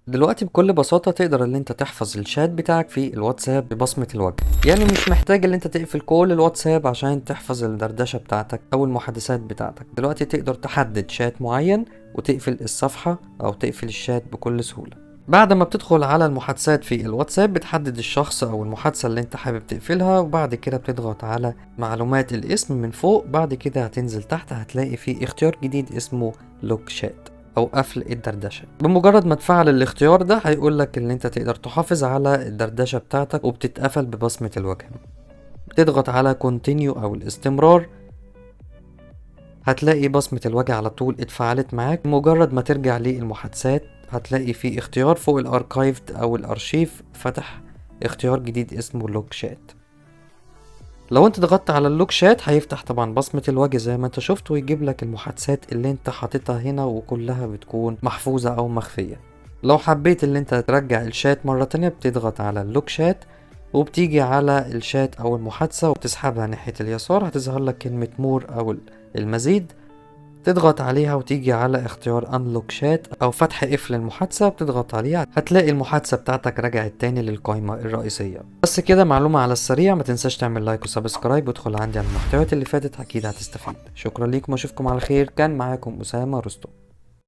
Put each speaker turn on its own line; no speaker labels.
دلوقتي بكل بساطة تقدر ان انت تحفظ الشات بتاعك في الواتساب ببصمة الوجه. يعني مش محتاج ان انت تقفل كل الواتساب عشان تحفظ الدردشة بتاعتك او المحادثات بتاعتك. دلوقتي تقدر تحدد شات معين وتقفل الصفحة او تقفل الشات بكل سهولة. بعد ما بتدخل على المحادثات في الواتساب بتحدد الشخص او المحادثة اللي انت حابب تقفلها، وبعد كده بتضغط على معلومات الاسم من فوق. بعد كده هتنزل تحت هتلاقي في اختيار جديد اسمه لوك شات او قفل الدردشه. بمجرد ما تفعل الاختيار ده هيقول لك ان انت تقدر تحافظ على الدردشه بتاعتك وبتتقفل ببصمه الوجه. بتضغط على كونتينيو او الاستمرار، هتلاقي بصمه الوجه على طول اتفعلت معاك. مجرد ما ترجع للمحادثات هتلاقي في اختيار فوق الاركايفد او الارشيف فتح اختيار جديد اسمه لوك شات. لو انت ضغطت على اللوك شات هيفتح طبعا بصمة الوجه زي ما انت شفت، ويجيب لك المحادثات اللي انت حاططها هنا وكلها بتكون محفوظة او مخفية. لو حبيت ان انت ترجع الشات مرة تانية بتضغط على اللوك شات، وبتيجي على الشات او المحادثة وبتسحبها ناحية اليسار هتظهر لك كلمة مور او المزيد. تضغط عليها وتيجي على اختيار Unlock شات او فتح قفل المحادثة، بتضغط عليها هتلاقي المحادثة بتاعتك رجعت تاني للقائمة الرئيسية. بس كده معلومة على السريع، ما تنساش تعمل لايك وسبسكرايب وادخل عندي على المحتويات اللي فاتت اكيد هتستفيد. شكرا ليكم واشوفكم على خير. كان معاكم أسامة رستم.